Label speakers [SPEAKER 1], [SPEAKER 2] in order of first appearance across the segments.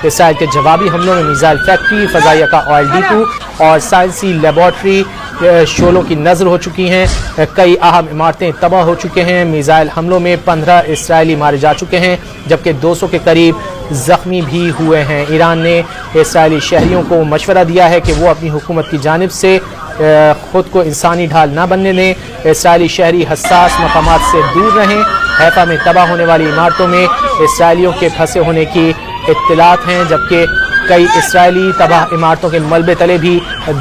[SPEAKER 1] Israel के जवाबी हमलों में मिसाइल फैक्ट्री, फजाइया का ऑयल डिपो और साइंसी लेबॉर्ट्री शोलों की नज़र हो चुकी हैं। कई अहम इमारतें तबाह हो चुके हैं। मिसाइल हमलों में 15 इसराइली मारे जा चुके हैं, जबकि 200 के करीब जख्मी भी हुए हैं। ईरान ने इसराइली शहरियों को मशवरा दिया है कि वो अपनी हुकूमत की जानिब से खुद को इंसानी ढाल न बनने दें। इसराइली शहरी हसास मकामात से दूर रहें। हैफा में तबाह होने वाली इमारतों में इसराइलियों के फंसे होने की इत्तलात हैं, जबकि कई इसराइली तबाह इमारतों के मलबे तले भी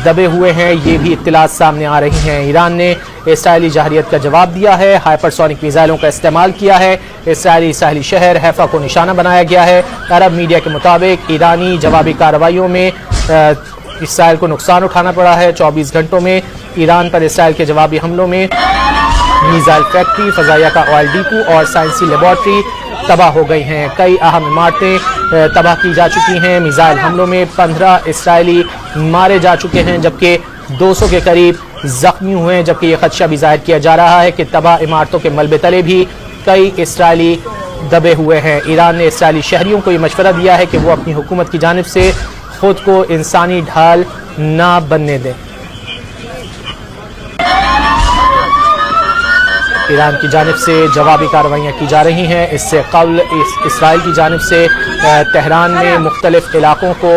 [SPEAKER 1] दबे हुए हैं। ये भी इत्तलात सामने आ रही हैं। ईरान ने इसराइली जहरियत का जवाब दिया है। हाइपरसोनिक मिसाइलों का इस्तेमाल किया है। इसराइली साहली शहर हैफा को निशाना बनाया गया है। अरब मीडिया के मुताबिक ईरानी जवाबी कार्रवाइयों में इसराइल को नुकसान उठाना पड़ा है। 24 घंटों में ईरान पर इसराइल के जवाबी हमलों में मिसाइल फैक्ट्री, फजाइया का ऑयल डिपो और साइंसी लेबॉर्ट्री तबाह हो गई हैं। कई अहम इमारतें तबाह की जा चुकी हैं। मिसाइल हमलों में 15 इसराइली मारे जा चुके हैं, जबकि 200 के करीब जख्मी हुए हैं। जबकि यह खदशा भी जाहिर किया जा रहा है कि तबाह इमारतों के मलबे तले भी कई इसराइली दबे हुए हैं। ईरान ने इसराइली शहरियों को यह मशवरा दिया है कि वो अपनी हुकूमत की जानिब से खुद को इंसानी ढाल ना बनने दें। ईरान की जानिब से जवाबी कार्रवाइयाँ की जा रही हैं। इससे कबल इसराइल की जानिब से तेहरान में मुख्तलिफ इलाकों को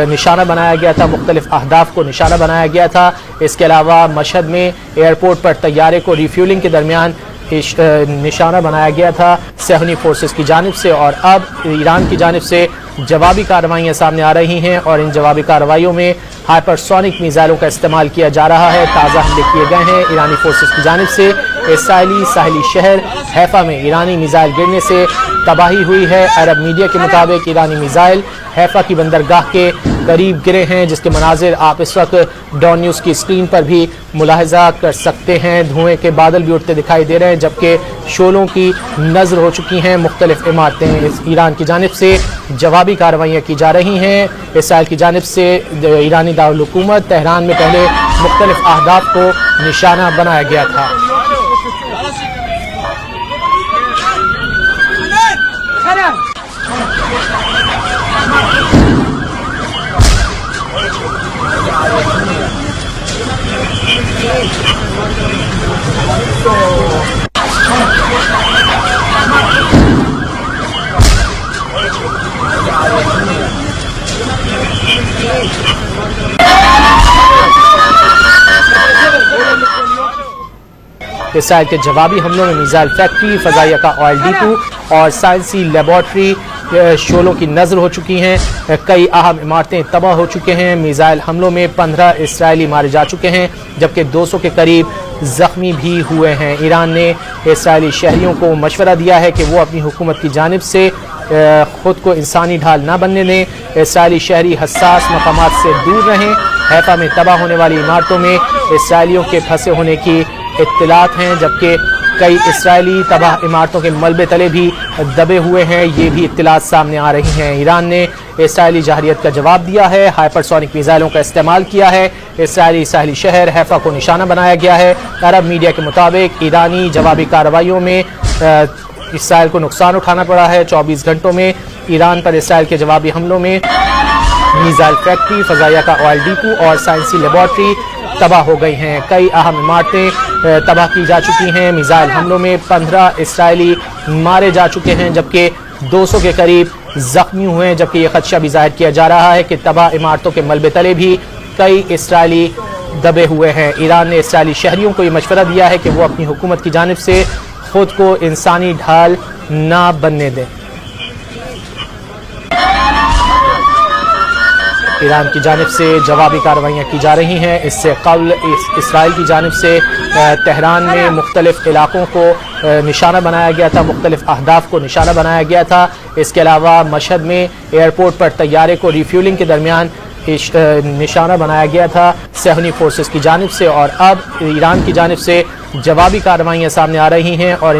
[SPEAKER 1] निशाना बनाया गया था, मुख्तलिफ अहदाफ को निशाना बनाया गया था। इसके अलावा मशहद में एयरपोर्ट पर तैयारे को रिफ्यूलिंग के दरमियान निशाना बनाया गया था सहनी फोर्सेस की जानिब से। और अब ईरान की जानिब से जवाबी कार्रवाइयाँ सामने आ रही हैं और इन जवाबी कार्रवाइयों में हाइपरसोनिक मिसाइलों का इस्तेमाल किया जा रहा है। ताज़ा हमले किए गए हैं ईरानी फोर्सेस की जानिब से। इसराइली साहली शहर हैफा में ईरानी मिसाइल गिरने से तबाही हुई है। अरब मीडिया के मुताबिक ईरानी मिसाइल हैफा की बंदरगाह के करीब गिरे हैं, जिसके मनाजिर आप इस वक्त डॉन न्यूज़ की स्क्रीन पर भी मुलाहिजा कर सकते हैं। धुएं के बादल भी उठते दिखाई दे रहे हैं, जबकि शोलों की नज़र हो चुकी हैं मुख्तलिफ इमारतें। इस ईरान की जानिब से जवाबी कार्रवाइयाँ की जा रही हैं। इसराइल की जानिब से ईरानी दारुल हुकूमत तेहरान में पहले मुख्तलिफ अहदाफ को निशाना बनाया गया था। इसराइल के जवाबी हमलों में मिसाइल फैक्ट्री, फजाइया का ऑयल डिपो और साइंसी लेबॉर्ट्री शोलों की नज़र हो चुकी हैं। कई अहम इमारतें तबाह हो चुके हैं। मिसाइल हमलों में 15 इसराइली मारे जा चुके हैं, जबकि 200 के करीब जख्मी भी हुए हैं। ईरान ने इसराइली शहरियों को मशवरा दिया है कि वो अपनी हुकूमत की जानिब से खुद को इंसानी ढाल ना बनने दें। इसराइली शहरी हसास मकामात से दूर रहें। हैफा में तबाह होने वाली इमारतों में इसराइलियों के फंसे होने की इत्तलात हैं, जबकि कई इसराइली तबाह इमारतों के मलबे तले भी दबे हुए हैं। ये भी इत्तलात सामने आ रही हैं। ईरान ने इसराइली जहरियत का जवाब दिया है। हाइपरसोनिक मिसाइलों का इस्तेमाल किया है। इसराइली साहली शहर हैफा को निशाना बनाया गया है। अरब मीडिया के मुताबिक ईरानी जवाबी कार्रवाइयों में इसराइल को नुकसान उठाना पड़ा है। 24 घंटों में ईरान पर इसराइल के जवाबी हमलों में मिसाइल फैक्ट्री, फजाइया का ऑयल डिपो और साइंसी लेबॉर्ट्री तबाह हो गई हैं। कई अहम इमारतें तबाह की जा चुकी हैं। मिसाइल हमलों में 15 इसराइली मारे जा चुके हैं, जबकि 200 के करीब जख्मी हुए हैं। जबकि यह खदशा भी जाहिर किया जा रहा है कि तबाह इमारतों के मलबे तले भी कई इसराइली दबे हुए हैं। ईरान ने इसराइली शहरियों को यह मशवरा दिया है कि वो अपनी हुकूमत की जानिब से खुद को इंसानी ढाल ना बनने दें। ईरान की जानिब से जवाबी कार्रवाइयाँ की जा रही हैं। इससे कबल इसराइल की जानिब से तेहरान में मुख्तलिफ इलाकों को निशाना बनाया गया था, मुख्तलिफ अहदाफ को निशाना बनाया गया था। इसके अलावा मशहद में एयरपोर्ट पर तैयारे को रिफ्यूलिंग के दरमियान निशाना बनाया गया था सहनी फोर्सेस की जानिब से। और अब ईरान की जानिब से जवाबी कार्रवाइयाँ सामने आ रही हैं और